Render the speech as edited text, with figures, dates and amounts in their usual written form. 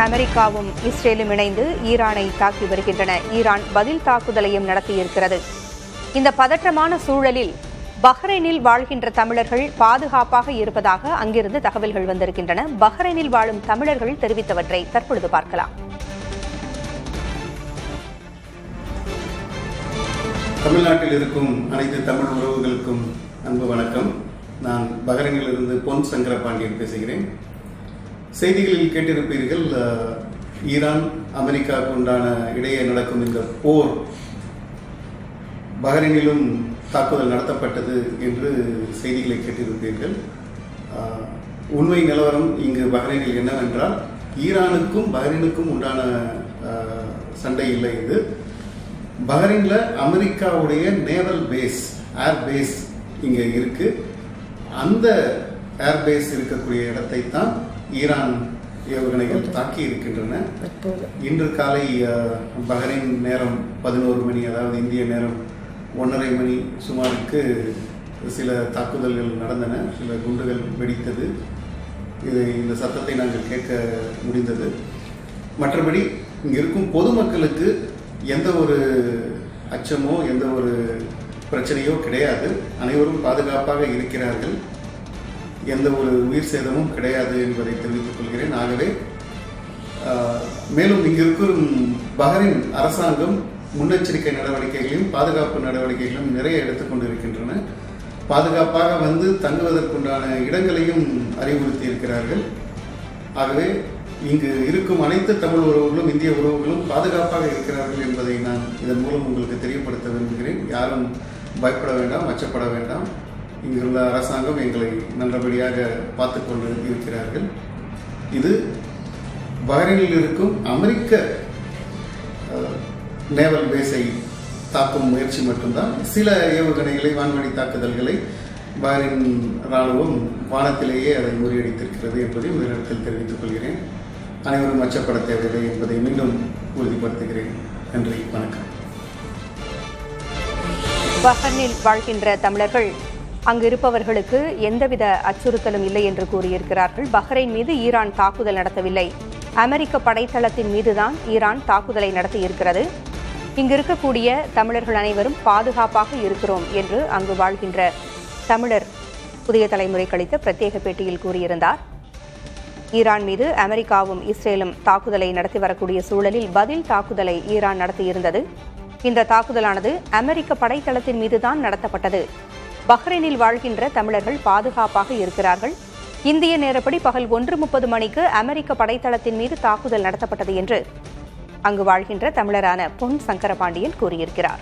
அமெரிக்காவும் இஸ்ரேலும் இணைந்து ஈரானை தாக்கி வருகின்றன. ஈரான் பதில் தாக்குதலையும் நடத்தியிருக்கிறது. இந்த பதற்றமான சூழலில் பஹ்ரைனில் வாழ்கின்ற தமிழர்கள் பாதுகாப்பாக இருப்பதாக அங்கிருந்து தகவல்கள் வந்திருக்கின்றன. பஹ்ரைனில் வாழும் தமிழர்கள் தெரிவித்தவற்றை தற்பொழுது பார்க்கலாம். தமிழ்நாட்டில் இருக்கும் அனைத்து தமிழ் உறவுகளுக்கும் அன்பு வணக்கம். நான் பஹ்ரைனில் இருந்து பொன் சங்கரபாண்டியன் பேசுகிறேன். செய்திகளில் கேட்டிருப்பீர்கள், ஈரான் அமெரிக்காவுக்கு உண்டான இடையே நடக்கும் இந்த போர் பஹ்ரைனிலும் தாக்குதல் நடத்தப்பட்டது என்று செய்திகளை கேட்டிருப்பீர்கள். உண்மை நிலவரம் இங்கு பஹ்ரைனில் என்னவென்றால், ஈரானுக்கும் பஹ்ரைனுக்கும் உண்டான சண்டை இல்லை. இது பஹ்ரைனில் அமெரிக்காவுடைய நேவல் பேஸ், ஏர் பேஸ் இங்கே இருக்கு. அந்த ஏர் பேஸ் இருக்கக்கூடிய இடத்தை தான் ஈரான் ஏவுகணைகள் தாக்கி இருக்கின்றன. இன்று காலை பஹ்ரைன் நேரம் 11 மணி, அதாவது இந்திய நேரம் 1:30 மணி சுமாருக்கு சில தாக்குதல்கள் நடந்தன. சில குண்டுகள் வெடித்தது. இந்த சத்தத்தை நாங்கள் கேட்க முடிந்தது. மற்றபடி இங்கே இருக்கும் பொதுமக்களுக்கு எந்த ஒரு அச்சமோ எந்த ஒரு பிரச்சனையோ கிடையாது. அனைவரும் பாதுகாப்பாக இருக்கிறார்கள். எந்த ஒரு உயிர் சேதமும் கிடையாது என்பதை தெரிவித்துக் கொள்கிறேன். ஆகவே மேலும் இங்கிருக்கும் பஹ்ரைன் அரசாங்கம் முன்னெச்சரிக்கை நடவடிக்கைகளையும் பாதுகாப்பு நடவடிக்கைகளும் நிறைய எடுத்துக்கொண்டிருக்கின்றன. பாதுகாப்பாக வந்து தங்குவதற்குண்டான இடங்களையும் அறிவுறுத்தி இருக்கிறார்கள். ஆகவே இங்கு இருக்கும் அனைத்து தமிழ் உறவுகளும் இந்திய உறவுகளும் பாதுகாப்பாக இருக்கிறார்கள் என்பதை நான் இதன் மூலம் உங்களுக்கு தெரியப்படுத்த விரும்புகிறேன். யாரும் பயப்பட வேண்டாம், அச்சப்பட வேண்டாம். இங்குள்ள அரசாங்கம் எங்களை நல்லபடியாக பார்த்து கொண்டு இருக்கிறார்கள். இது பஹ்ரைனில் இருக்கும் அமெரிக்க நேவல் பேஸை தாக்கும் முயற்சி மட்டும்தான். சில ஏவுகணைகளை, வான்வழி தாக்குதல்களை பஹ்ரைன் இராணுவம் வானத்திலேயே அதை முறியடித்திருக்கிறது என்பதையும் இந்த இடத்தில் தெரிவித்துக் கொள்கிறேன். அனைவரும் அச்சப்பட தேவையில்லை என்பதை மீண்டும் உறுதிப்படுத்துகிறேன். நன்றி, வணக்கம். பஹ்ரைனில் வாழ்கின்ற தமிழர்கள் அங்கு இருப்பவர்களுக்கு எந்தவித அச்சுறுத்தலும் இல்லை என்று கூறியிருக்கிறார்கள். பஹ்ரைன் மீது ஈரான் தாக்குதல் நடத்தவில்லை, அமெரிக்க படைத்தளத்தின் மீதுதான் ஈரான் தாக்குதலை நடத்தியிருக்கிறது. இங்கு இருக்கக்கூடிய தமிழர்கள் அனைவரும் பாதுகாப்பாக இருக்கிறோம் என்று அங்கு வாழ்கின்ற தமிழர் புதிய தலைமுறை அளித்த பிரத்யேக பேட்டியில் கூறியிருந்தார். ஈரான் மீது அமெரிக்காவும் இஸ்ரேலும் தாக்குதலை நடத்தி வரக்கூடிய சூழலில் பதில் தாக்குதலை ஈரான் நடத்தியிருந்தது. இந்த தாக்குதலானது அமெரிக்க படைத்தளத்தின் மீதுதான் நடத்தப்பட்டது. பஹ்ரைனில் வாழ்கின்ற தமிழர்கள் பாதுகாப்பாக இருக்கிறார்கள். இந்திய நேரப்படி பகல் 1:30 மணிக்கு அமெரிக்க படைத்தளத்தின் மீது தாக்குதல் நடத்தப்பட்டது என்று அங்கு வாழ்கின்ற தமிழரான பொன் சங்கரபாண்டியன் கூறியிருக்கிறார்.